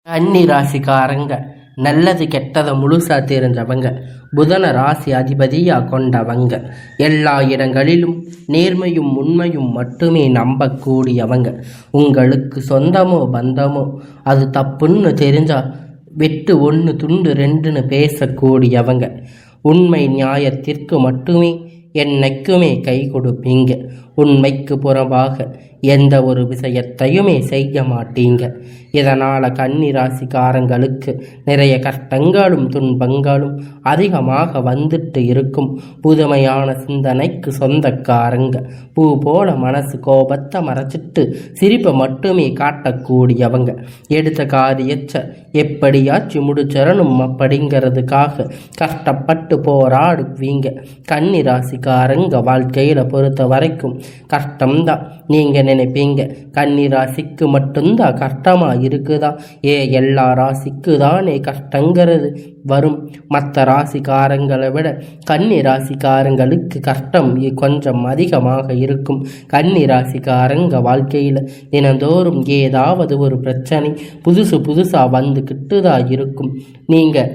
கன்னி ராசிக்காரங்க நல்லது கெட்டதை முழுசா தெரிஞ்சவங்க, புதன ராசி அதிபதியா கொண்டவங்க, எல்லா இடங்களிலும் நேர்மையும் உண்மையும் மட்டுமே நம்பக்கூடியவங்க. உங்களுக்கு சொந்தமோ பந்தமோ அது தப்புன்னு தெரிஞ்சா வெட்டு ஒன்று துண்டு ரெண்டுன்னு பேசக்கூடியவங்க. உண்மை நியாயத்திற்கு மட்டுமே என்னைக்குமே கை கொடுப்பீங்க. உண்மைக்கு புறம்பாக எந்த ஒரு விஷயத்தையுமே செய்ய மாட்டீங்க. இதனால் கன்னி ராசிக்காரங்களுக்கு நிறைய கஷ்டங்களும் துன்பங்களும் அதிகமாக வந்துட்டு இருக்கும். புதுமையான சிந்தனைக்கு சொந்தக்காரங்க. பூ போல மனசு கோபத்தை மறைச்சிட்டு சிரிப்பை மட்டுமே காட்டக்கூடியவங்க. எடுத்த காரியத்தை எப்படியாச்சும் முடிச்சிடணும் அப்படிங்கிறதுக்காக கஷ்டப்பட்டு போராடுவீங்க. கன்னி ராசிக்காரங்க வாழ்க்கையில் பொறுத்த வரைக்கும் கஷ்டம்தான் நீங்கள் நினைப்பீங்க. கன்னி ராசிக்கு மட்டும்தான் கஷ்டமாக இருக்குதா? எல்லா ராசிக்கு தானே கஷ்டங்கிறது வரும். மற்ற ராசிக்காரங்களை விட கன்னி ராசிக்காரங்களுக்கு கஷ்டம் கொஞ்சம் அதிகமாக இருக்கும். கன்னி ராசிக்காரங்க வாழ்க்கையில் தினந்தோறும் ஏதாவது ஒரு பிரச்சனை புதுசாக வந்துக்கிட்டு தான் இருக்கும். நீங்கள்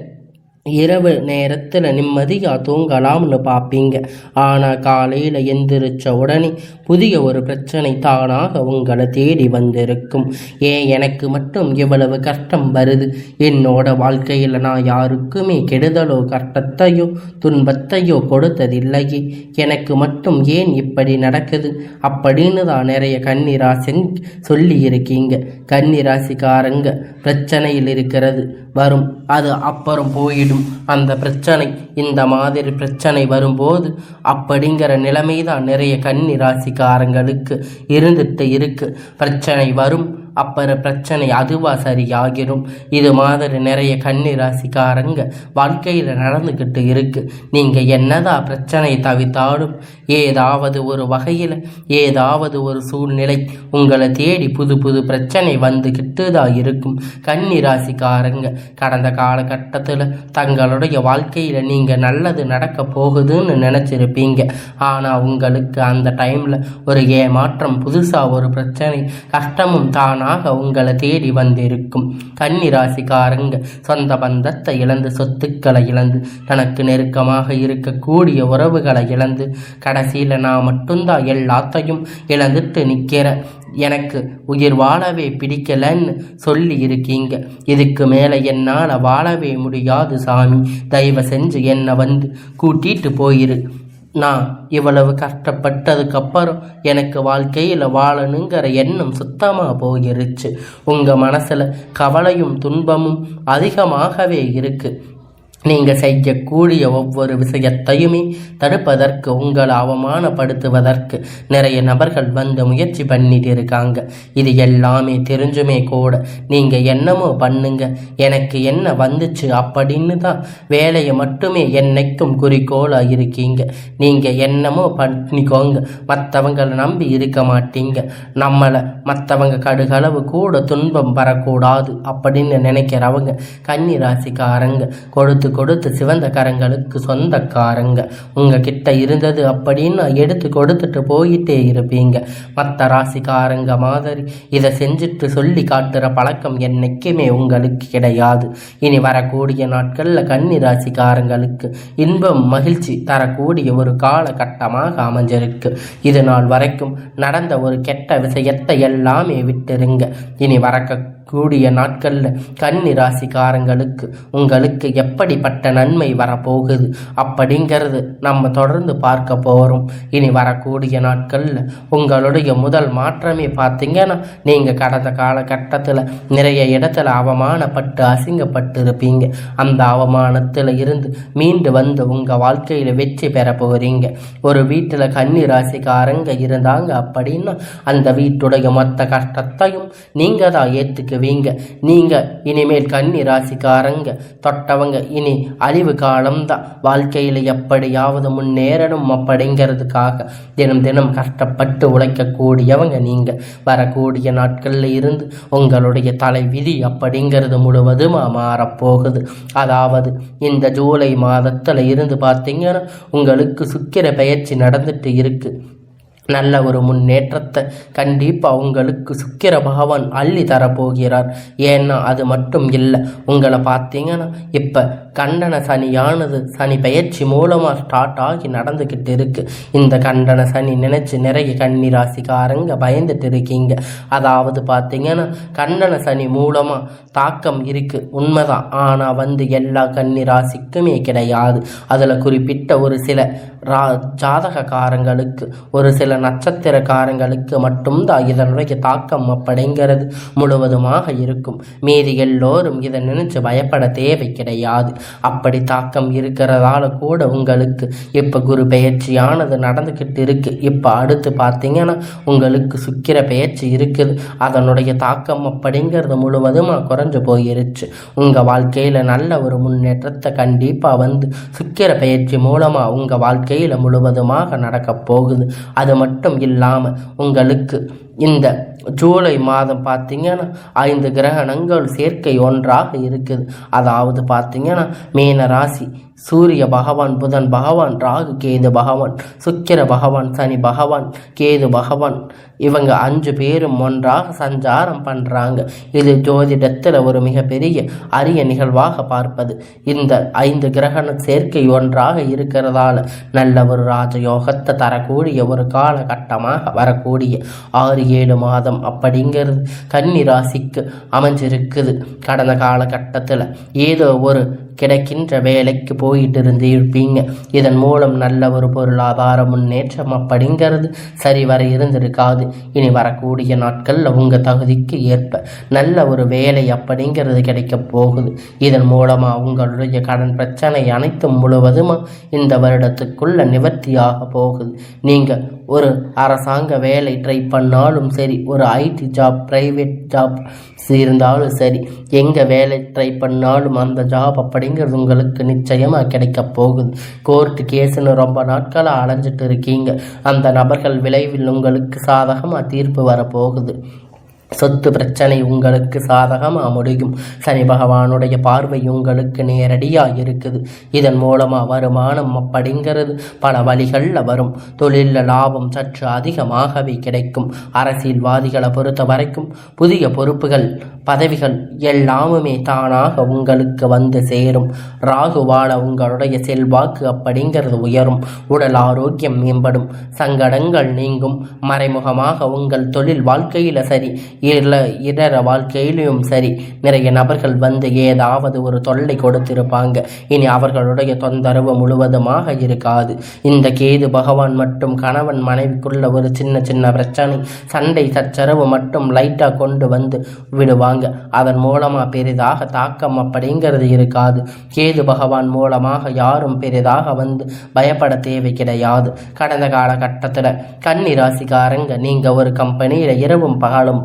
இரவு நேரத்தில் நிம்மதியாக தூங்கலாம்னு பார்ப்பீங்க. ஆனால் காலையில் எந்திரிச்ச உடனே புதிய ஒரு பிரச்சனை தானாக உங்களை தேடி வந்திருக்கும். எனக்கு மட்டும் இவ்வளவு கஷ்டம் வருது? என்னோட வாழ்க்கையில் நான் யாருக்குமே கெடுதலோ கஷ்டத்தையோ துன்பத்தையோ கொடுத்ததில்லையே, எனக்கு மட்டும் ஏன் இப்படி நடக்குது அப்படின்னு தான் நிறைய கன்னிராசி சொல்லி இருக்கீங்க. கன்னிராசிக்காரங்க பிரச்சனையில் இருக்கிறது வரும், அது அப்புறம் போயிடும். அந்த பிரச்சனை இந்த மாதிரி பிரச்சனை வரும்போது அப்படிங்கிற நிலைமை தான் நிறைய கன்னி ராசிக்காரங்களுக்கு இருந்துட்டு இருக்கு. பிரச்சனை வரும், அப்புறம் பிரச்சனை அதுவாக சரியாகிரும். இது மாதிரி நிறைய கன்னி ராசிக்காரங்க வாழ்க்கையில் நடந்துக்கிட்டு இருக்கு. நீங்கள் என்னதான் பிரச்சனை தவிர்த்தாலும் ஏதாவது ஒரு வகையில் ஏதாவது ஒரு சூழ்நிலை உங்களை தேடி புது பிரச்சனை வந்துக்கிட்டு தான் இருக்கும். கன்னி ராசிக்காரங்க கடந்த காலகட்டத்தில் தங்களுடைய வாழ்க்கையில் நீங்கள் நல்லது நடக்க போகுதுன்னு நினச்சிருப்பீங்க. ஆனால் உங்களுக்கு அந்த டைமில் ஒரு ஏமாற்றம், புதுசாக ஒரு பிரச்சனை, கஷ்டமும் தானாக உங்களை தேடி வந்திருக்கும். கன்னி ராசிக்காரங்க சொந்த பந்தத்தை இழந்து, சொத்துக்களை இழந்து, தனக்கு நெருக்கமாக இருக்கக்கூடிய உறவுகளை இழந்து, கடைசியில் நான் மட்டும்தான் எல்லாத்தையும் இழந்துட்டு நிற்கிறேன், எனக்கு உயிர் வாழவே பிடிக்கலன்னு சொல்லி இருக்கீங்க. இதுக்கு மேலே என்னால் வாழவே முடியாது சாமி, தயவு செஞ்சு என்னை வந்து கூட்டிட்டு போயிரு. நான் இவ்வளவு கஷ்டப்பட்டதுக்கப்புறம் எனக்கு வாழ்க்கையில் வாழணுங்கிற எண்ணம் சுத்தமாக போயிருச்சு. உங்கள் மனசில் கவலையும் துன்பமும் அதிகமாகவே இருக்குது. நீங்கள் செய்யக்கூடிய ஒவ்வொரு விஷயத்தையுமே தடுப்பதற்கு, உங்களை அவமானப்படுத்துவதற்கு நிறைய நபர்கள் வந்து முயற்சி பண்ணிட்டு இருக்காங்க. இது எல்லாமே தெரிஞ்சுமே கூட நீங்கள் என்னமோ பண்ணுங்க, எனக்கு என்ன வந்துச்சு அப்படின்னு தான் வேலையை மட்டுமே என்னைக்கும் குறிக்கோளாக இருக்கீங்க. நீங்கள் என்னமோ பண்ணிக்கோங்க, மற்றவங்களை நம்பி இருக்க மாட்டீங்க. நம்மளை மற்றவங்க கடுகளவு கூட துன்பம் வரக்கூடாது அப்படின்னு நினைக்கிறவங்க கன்னி ராசிக்காரங்க கொடுத்து சிவந்த கரங்களுக்கு சொந்தக்காரங்க. உங்ககிட்ட இருந்தது அப்படின்னு எடுத்து கொடுத்துட்டு போயிட்டே இருப்பீங்க. மற்ற ராசிக்காரங்க மாதிரி இதை செஞ்சுட்டு சொல்லி காட்டுற பழக்கம் என்னைக்குமே உங்களுக்கு கிடையாது. இனி வரக்கூடிய நாட்களில் கன்னி ராசிக்காரங்களுக்கு இன்பம் மகிழ்ச்சி தரக்கூடிய ஒரு காலகட்டமாக அமைஞ்சிருக்கு. இது நாள் வரைக்கும் நடந்த ஒரு கெட்ட விஷயத்தை எல்லாமே விட்டுருங்க. இனி வரக்கூடிய நாட்களில் கன்னி ராசிக்காரங்களுக்கு உங்களுக்கு எப்படிப்பட்ட நன்மை வரப்போகுது அப்படிங்கிறது நம்ம தொடர்ந்து பார்க்க போகிறோம். இனி வரக்கூடிய நாட்களில் உங்களுடைய முதல் மாற்றமே பார்த்தீங்கன்னா, நீங்கள் கடந்த காலகட்டத்தில் நிறைய இடத்துல அவமானப்பட்டு அசிங்கப்பட்டு இருப்பீங்க. அந்த அவமானத்தில் இருந்து மீண்டு வந்து உங்கள் வாழ்க்கையில் வெற்றி பெற போகிறீங்க. ஒரு வீட்டில் கன்னி ராசிக்காரங்க இருந்தாங்க அப்படின்னா அந்த வீட்டுடைய மொத்த கஷ்டத்தையும் நீங்கள் தான் ஏற்றுக்குவீங்க. நீங்கள் இனிமேல் கன்னி ராசிக்காரங்க தொட்டவங்க இனி அழிவு காலம்தான். வாழ்க்கையில் எப்படியாவது முன்னேறணும் அப்படிங்கிறதுக்காக தினம் கஷ்டப்பட்டு உழைக்கக்கூடியவங்க நீங்கள். வரக்கூடிய நாட்களில் இருந்து உங்களுடைய தலை விதி அப்படிங்கிறது முழுவதுமாக மாறப்போகுது. அதாவது இந்த ஜூலை மாதத்தில் இருந்து பார்த்தீங்கன்னா உங்களுக்கு சுக்கிர பெயர்ச்சி நடந்துட்டு இருக்கு. நல்ல ஒரு முன்னேற்றத்தை கண்டிப்பாக உங்களுக்கு சுக்கிர பகவான் அள்ளி தரப்போகிறார். ஏன்னா அது மட்டும் இல்லை, உங்களை பார்த்தீங்கன்னா இப்போ கண்டன சனியானது சனி பயிற்சி மூலமாக ஸ்டார்ட் ஆகி நடந்துக்கிட்டு இருக்கு. இந்த கண்டன சனி நினைச்சு நிறைய கன்னி ராசிக்காரங்க பயந்துட்டு இருக்கீங்க. அதாவது பார்த்தீங்கன்னா கண்டன சனி மூலமாக தாக்கம் இருக்குது உண்மைதான். ஆனால் எல்லா கன்னி ராசிக்குமே கிடையாது. அதில் குறிப்பிட்ட ஒரு சில ஜாதகக்காரங்களுக்கு ஒரு சில நட்சத்திரக்காரங்களுக்கு மட்டும்தான் இதனுடைய தாக்கம் அப்படிங்கிறது முழுவதுமாக இருக்கும். மீதி எல்லோரும் இதை நினைச்சு பயப்பட தேவை கிடையாது. அப்படி தாக்கம் இருக்கிறதால கூட உங்களுக்கு இப்போ குரு பெயர்ச்சியானது நடந்துக்கிட்டு இருக்கு. இப்போ அடுத்து பார்த்தீங்கன்னா உங்களுக்கு சுக்கிர பெயர்ச்சி இருக்குது. அதனுடைய தாக்கம் அப்படிங்கிறது முழுவதுமாக குறைஞ்சு போயிருச்சு. உங்கள் வாழ்க்கையில் நல்ல ஒரு முன்னேற்றத்தை கண்டிப்பாக சுக்கிர பெயர்ச்சி மூலமாக உங்கள் வாழ்க்கையில் முழுவதுமாக நடக்க போகுது. அது மட்டும் இல்லாமல் உங்களுக்கு இந்த ஜூலை மாதம் பார்த்தீங்கன்னா 5 கிரகணங்கள் சேர்க்கை ஒன்றாக இருக்குது. அதாவது பார்த்தீங்கன்னா மீன ராசி சூரிய பகவான், புதன் பகவான், ராகு கேது பகவான், சுக்கிர பகவான், சனி பகவான், கேது பகவான், இவங்க 5 பேரும் ஒன்றாக சஞ்சாரம் பண்ணுறாங்க. இது ஜோதிடத்தில் ஒரு மிகப்பெரிய அரிய நிகழ்வாக பார்ப்பது. இந்த 5 கிரகண சேர்க்கை ஒன்றாக இருக்கிறதால நல்ல ஒரு ராஜயோகத்தை தரக்கூடிய ஒரு காலகட்டமாக வரக்கூடிய 6-7 மாதம் அப்படிங்கிறது கன்னி ராசிக்கு அமைஞ்சிருக்குது. கடந்த காலகட்டத்தில் ஏதோ ஒரு கிடைக்கின்ற வேலைக்கு போயிட்டு இருப்பீங்க. இதன் மூலம் நல்ல ஒரு பொருளாதார முன்னேற்றம் அப்படிங்கிறது சரிவர இருந்திருக்காது. இனி வரக்கூடிய நாட்களில் உங்கள் தகுதிக்கு ஏற்ப நல்ல ஒரு வேலை அப்படிங்கிறது கிடைக்க போகுது. இதன் மூலமாக உங்களுடைய கடன் பிரச்சனை அனைத்தும் முழுவதுமாக இந்த வருடத்துக்குள்ள நிவர்த்தியாக போகுது. நீங்கள் ஒரு அரசாங்க வேலை ட்ரை பண்ணாலும் சரி, ஒரு ஐடி ஜாப், ப்ரைவேட் ஜாப் இருந்தாலும் சரி, எங்கே வேலை ட்ரை பண்ணாலும் அந்த ஜாப் அப்படிங்கிறது உங்களுக்கு நிச்சயமாக கிடைக்க போகுது. கோர்ட்டு கேஸுன்னு ரொம்ப நாட்களாக அலைஞ்சிட்டு இருக்கீங்க. அந்த நபர்கள் விளைவில் உங்களுக்கு சாதகமாக தீர்ப்பு வரப்போகுது. சொத்து பிரச்சனை உங்களுக்கு சாதகமாக முடியும். சனி பகவானுடைய பார்வை உங்களுக்கு நேரடியாக இருக்குது. இதன் மூலமாக வருமானம் அப்படிங்கிறது பல வழிகளில் வரும். தொழிலில் லாபம் சற்று அதிகமாகவே கிடைக்கும். அரசியல்வாதிகளை பொறுத்த வரைக்கும் புதிய பொறுப்புகள், பதவிகள் எல்லாமுமே தானாக உங்களுக்கு சேரும். ராகுவால உங்களுடைய செல்வாக்கு அப்படிங்கிறது உயரும். உடல் ஆரோக்கியம் மேம்படும். சங்கடங்கள் நீங்கும். மறைமுகமாக உங்கள் தொழில் வாழ்க்கையில் சரி, இதர வாழ்க்கையிலும் சரி, நிறைய நபர்கள் ஏதாவது ஒரு தொல்லை கொடுத்திருப்பாங்க. இனி அவர்களுடைய தொந்தரவு முழுவதுமாக இருக்காது. இந்த கேது பகவான் மற்றும் கணவன் மனைவிக்குள்ள ஒரு சின்ன சின்ன பிரச்சனை, சண்டை சச்சரவு மட்டும் லைட்டாக கொண்டு விடுவாங்க. அதன் மூலமாக பெரிதாக தாக்கம் அப்படிங்கிறது இருக்காது. கேது பகவான் மூலமாக யாரும் பெரிதாக பயப்பட தேவை கிடையாது. கடந்த காலகட்டத்தில் கன்னி ராசிக்காரங்க நீங்கள் ஒரு கம்பெனியில் இரவும் பகலும்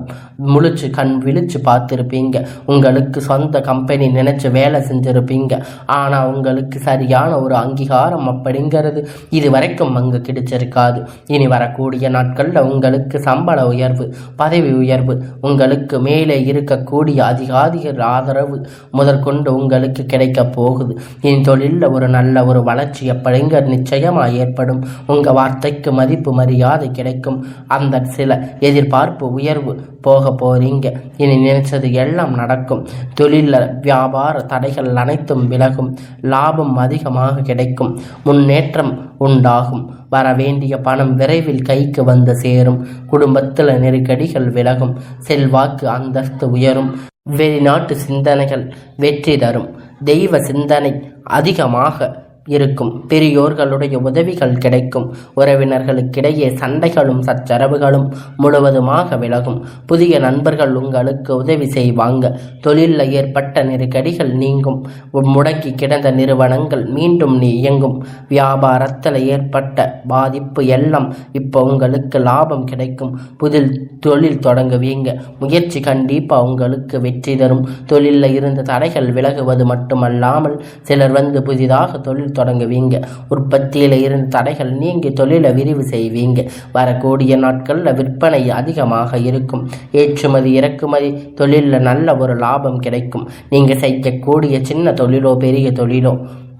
முழிச்சு கண் விழிச்சு பார்த்துருப்பீங்க. உங்களுக்கு சொந்த கம்பெனி நினைச்சு வேலை செஞ்சிருப்பீங்க. ஆனால் உங்களுக்கு சரியான ஒரு அங்கீகாரம் அப்படிங்கிறது இது வரைக்கும் அங்கே கிடைச்சிருக்காது. இனி வரக்கூடிய நாட்களில் உங்களுக்கு சம்பள உயர்வு, பதவி உயர்வு, உங்களுக்கு மேலே இருக்கக்கூடிய அதிகாரிகள் ஆதரவு முதற்கொண்டு உங்களுக்கு கிடைக்க போகுது. இனி தொழிலில் ஒரு நல்ல ஒரு வளர்ச்சி அப்படிங்கிறது நிச்சயமாக ஏற்படும். உங்கள் வார்த்தைக்கு மதிப்பு மரியாதை கிடைக்கும். அந்த சில எதிர்பார்ப்பு உயர்வு போக போறீங்க. இனி நினைச்சது எல்லாம் நடக்கும். தொழில வியாபார தடைகள் அனைத்தும் விலகும். லாபம் அதிகமாக கிடைக்கும். முன்னேற்றம் உண்டாகும். வர வேண்டிய பணம் விரைவில் கைக்கு சேரும். குடும்பத்தில் நெருக்கடிகள் விலகும். செல்வாக்கு அந்தஸ்து உயரும். வெளிநாட்டு சிந்தனைகள் வெற்றி தரும். தெய்வ சிந்தனை அதிகமாக இருக்கும். பெரியோர்களுடைய உதவிகள் கிடைக்கும். உறவினர்களுக்கிடையே சண்டைகளும் சச்சரவுகளும் முழுவதுமாக விலகும். புதிய நண்பர்கள் உங்களுக்கு உதவி செய்வாங்க. தொழிலில் ஏற்பட்ட நெருக்கடிகள் நீங்கும். முடங்கி கிடந்த நிறுவனங்கள் மீண்டும் இயங்கும். வியாபாரத்தில் ஏற்பட்ட பாதிப்பு எல்லாம் இப்போ உங்களுக்கு லாபம் கிடைக்கும். புதில் தொழில் தொடங்குவீங்க. முயற்சி கண்டிப்பாக உங்களுக்கு வெற்றி தரும். தொழிலில் இருந்த தடைகள் விலகுவது மட்டுமல்லாமல் சிலர் புதிதாக தொழில் தொடங்குவீங்க. உற்பத்தியில் இருந்து தடைகள் நீங்கி தொழிலை விரிவு செய்வீங்க. வரக்கூடிய நாட்களில் விற்பனை அதிகமாக இருக்கும். ஏற்றுமதி இறக்குமதி தொழிலில் நல்ல ஒரு லாபம் கிடைக்கும். நீங்கள் செய்யக்கூடிய சின்ன தொழிலோ பெரிய தொழிலோ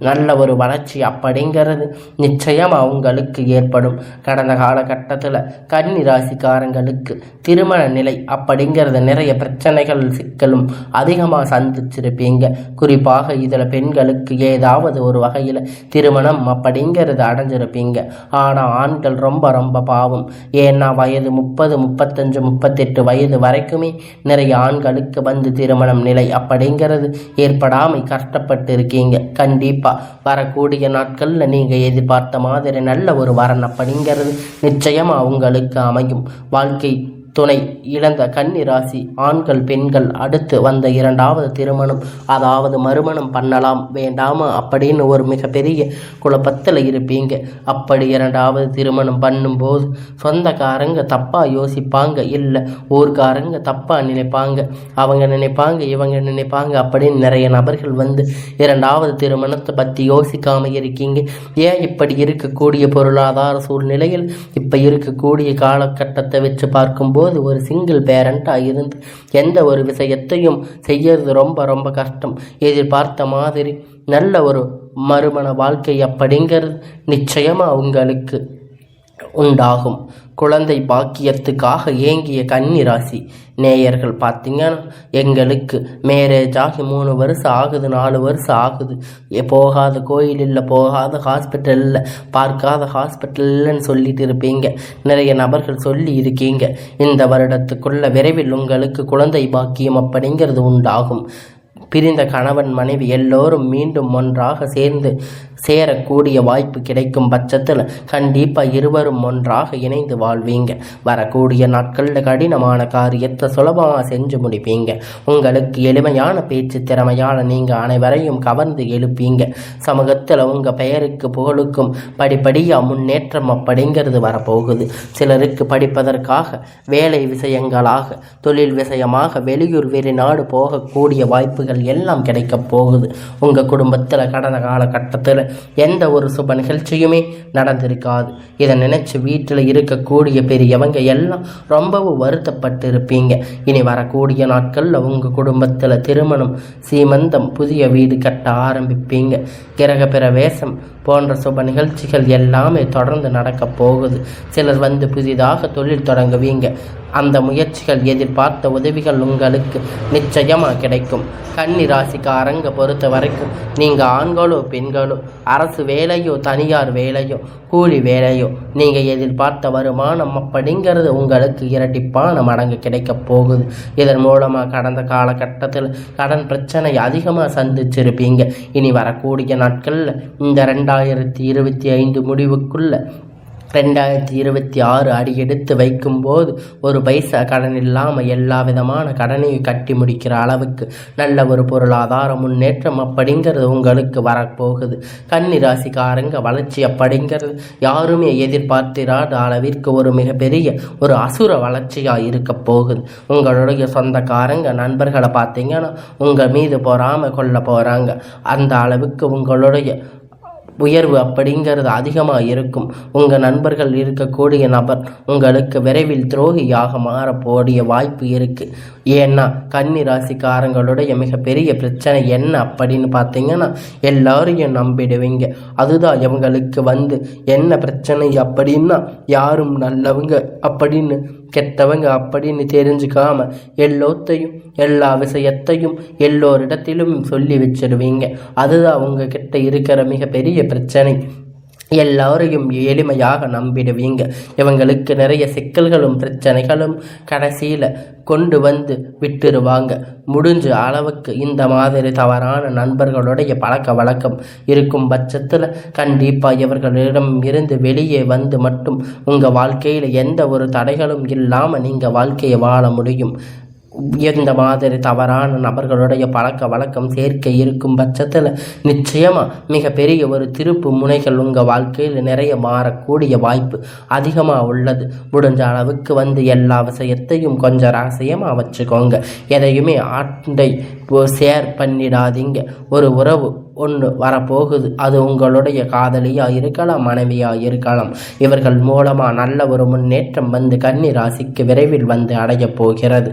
நல்ல ஒரு வளர்ச்சி அப்படிங்கிறது நிச்சயம் அவங்களுக்கு ஏற்படும். கடந்த காலகட்டத்தில் கன்னி ராசிக்காரங்களுக்கு திருமண நிலை அப்படிங்கிறது நிறைய பிரச்சனைகள் சிக்கலும் அதிகமாக சந்திச்சிருப்பீங்க. குறிப்பாக இதில் பெண்களுக்கு ஏதாவது ஒரு வகையில் திருமணம் அப்படிங்கிறது அடைஞ்சிருப்பீங்க. ஆனால் ஆண்கள் ரொம்ப ரொம்ப பாவம். ஏன்னா வயது 30, 35, 38 வயது வரைக்குமே நிறைய ஆண்களுக்கு வந்து திருமணம் நிலை அப்படிங்கிறது ஏற்படாமல் கஷ்டப்பட்டு இருக்கீங்க. கண்டிப்பாக வரக்கூடிய நாட்களில் நீங்கள் எதிர்பார்த்த மாதிரி நல்ல ஒரு வரன் அப்படிங்கிறது நிச்சயமாக உங்களுக்கு அமையும். வாழ்க்கை துணை இழந்த கன்னி ராசி ஆண்கள் பெண்கள் அடுத்து வந்த 2வது திருமணம் அதாவது மறுமணம் பண்ணலாம் வேண்டாமா அப்படின்னு ஒரு மிகப்பெரிய குழப்பத்தில் இருப்பீங்க. அப்படி 2வது திருமணம் பண்ணும்போது சொந்தக்காரங்க தப்பாக யோசிப்பாங்க, இல்லை ஊர்காரங்க தப்பாக நினைப்பாங்க, அவங்க நினைப்பாங்க இவங்க நினைப்பாங்க அப்படின்னு நிறைய நபர்கள் வந்து 2வது திருமணத்தை பற்றி யோசிக்காமல் இருக்கீங்க. ஏன் இப்படி இருக்கக்கூடிய பொருளாதார சூழ்நிலையில் இப்போ இருக்கக்கூடிய காலகட்டத்தை வச்சு பார்க்கும்போது ஒரு சிங்கிள் பேரண்டாக இருந்து எந்த ஒரு விஷயத்தையும் செய்யறது ரொம்ப ரொம்ப கஷ்டம். எதிர்பார்த்த மாதிரி நல்ல ஒரு மறுமண வாழ்க்கை அப்படிங்கிறது நிச்சயமாக உங்களுக்கு உண்டாகும். குழந்தை பாக்கியத்துக்காக ஏங்கிய கன்னி ராசி நேயர்கள் பார்த்தீங்கன்னா, எங்களுக்கு மேரேஜ் ஆகி 3 வருஷம் ஆகுது, 4 வருஷம் ஆகுது, போகாத கோயில் இல்லை, போகாத ஹாஸ்பிட்டல் இல்லை, பார்க்காத ஹாஸ்பிட்டல் இல்லைன்னு சொல்லிட்டு இருப்பீங்க. நிறைய நபர்கள் சொல்லி இருக்கீங்க. இந்த வருடத்துக்குள்ள விரைவில் உங்களுக்கு குழந்தை பாக்கியம் அப்படிங்கிறது உண்டாகும். பிரிந்த கணவன் மனைவி எல்லோரும் மீண்டும் ஒன்றாக சேரக்கூடிய வாய்ப்பு கிடைக்கும் பட்சத்தில் கண்டிப்பாக இருவரும் ஒன்றாக இணைந்து வாழ்வீங்க. வரக்கூடிய நாட்களில் கடினமான காரியத்தை சுலபமாக செஞ்சு முடிப்பீங்க. உங்களுக்கு எளிமையான பேச்சு திறமையான நீங்கள் அனைவரையும் கவர்ந்து எழுப்பீங்க. சமூகத்தில் உங்கள் பெயருக்கு புகழுக்கும் படிப்படியாக முன்னேற்றம் அப்படிங்கிறது வரப்போகுது. சிலருக்கு படிப்பதற்காக வேலை விஷயங்களாக தொழில் விஷயமாக வெளியூர் வெளிநாடு போகக்கூடிய வாய்ப்புகள் எல்லாம் கிடைக்கப் போகுது. உங்கள் குடும்பத்தில் கடந்த காலகட்டத்தில் எந்த ஒரு சுப நிகழ்ச்சியுமே நடந்திருக்காது. இதை நினைச்சு வீட்டில் இருக்கக்கூடிய பெரியவங்க எல்லாம் ரொம்பவும் வருத்தப்பட்டு இருப்பீங்க. இனி வரக்கூடிய நாட்களில் உங்கள் குடும்பத்தில் திருமணம், சீமந்தம், புதிய வீடு கட்ட ஆரம்பிப்பீங்க. கிரக பிரவேசம் போன்ற சுப நிகழ்ச்சிகள் எல்லாமே தொடர்ந்து நடக்க போகுது. சிலர் வந்து புதிதாக தொழில் தொடங்குவீங்க. அந்த முயற்சிகள் எதிர்பார்த்த உதவிகள் உங்களுக்கு நிச்சயமாக கிடைக்கும். கன்னி ராசிக்காரங்க பொறுத்த வரைக்கும் நீங்கள் ஆண்களோ பெண்களோ அரசு வேலையோ தனியார் வேலையோ கூலி வேலையோ நீங்கள் எதிர்பார்த்த வருமானம் அப்படிங்கிறது உங்களுக்கு இரட்டிப்பான மடங்கு கிடைக்க போகுது. இதன் மூலமாக கடந்த காலகட்டத்தில் கடன் பிரச்சனை அதிகமாக சந்திச்சிருப்பீங்க. இனி வரக்கூடிய நாட்களில் இந்த 2025 முடிவுக்குள்ள 2026 அடி எடுத்து வைக்கும்போது ஒரு பைசா கடன் இல்லாமல் எல்லா விதமான கடனையும் கட்டி முடிக்கிற அளவுக்கு நல்ல ஒரு பொருளாதார முன்னேற்றம் அப்படிங்கிறது உங்களுக்கு வரப்போகுது. கன்னி ராசிக்காரங்க வளர்ச்சி அப்படிங்கிறது யாருமே எதிர்பார்த்திராத அளவிற்கு ஒரு மிகப்பெரிய ஒரு அசுர வளர்ச்சியாக இருக்க போகுது. உங்களுடைய சொந்தக்காரங்க நண்பர்களை பார்த்தீங்கன்னா உங்கள் மீது பொறாமல் கொள்ள போகிறாங்க. அந்த அளவுக்கு உங்களுடைய உயர்வு அப்படிங்கிறது அதிகமாக இருக்கும். உங்கள் நண்பர்கள் இருக்கக்கூடிய நபர் உங்களுக்கு விரைவில் துரோகியாக மாறக்கூடிய வாய்ப்பு இருக்குது. ஏன்னா கன்னி ராசிக்காரங்களுடைய மிகப்பெரிய பிரச்சனை என்ன அப்படின்னு பார்த்தீங்கன்னா, எல்லாரையும் நம்பிடுவீங்க. அதுதான் இவங்களுக்கு வந்து என்ன பிரச்சனை அப்படின்னா, யாரும் நல்லவங்க அப்படின்னு கெட்டவங்க அப்படின்னு தெரிஞ்சுக்காம எல்லா விஷயத்தையும் எல்லோரிடத்திலும் சொல்லி வச்சிருவீங்க. அதுதான் உங்ககிட்ட இருக்கிற மிகப்பெரிய பிரச்சனை. எல்லாரையும் எளிமையாக நம்பிடுவீங்க. இவங்களுக்கு நிறைய சிக்கல்களும் பிரச்சனைகளும் கடைசியில் கொண்டு வந்து விட்டுருவாங்க. முடிஞ்ச அளவுக்கு இந்த மாதிரி தவறான நண்பர்களுடைய பழக்க வழக்கம் இருக்கும் பட்சத்தில் கண்டிப்பாக இவர்களிடம் இருந்து வெளியே வந்து மட்டும் உங்கள் வாழ்க்கையில் எந்த ஒரு தடைகளும் இல்லாமல் நீங்கள் வாழ்க்கையை வாழ முடியும். எந்த மாதிரி தவறான நபர்களுடைய பழக்க வழக்கம் சேர்க்கை இருக்கும் பட்சத்தில் நிச்சயமாக மிகப்பெரிய ஒரு திருப்பு முனைகள் உங்கள் வாழ்க்கையில் நிறைய மாறக்கூடிய வாய்ப்பு அதிகமாக உள்ளது. முடிஞ்ச அளவுக்கு வந்து எல்லா விஷயத்தையும் கொஞ்சம் ரகசியமாக வச்சுக்கோங்க. எதையுமே ஆண்டை ஷேர் பண்ணிடாதீங்க. ஒரு உறவு ஒன்று வரப்போகுது. அது உங்களுடைய காதலியாக இருக்கலாம், மனைவியாக இருக்கலாம். இவர்கள் மூலமாக நல்ல ஒரு முன்னேற்றம் வந்து கன்னி ராசிக்கு விரைவில் வந்து அடையப் போகிறது.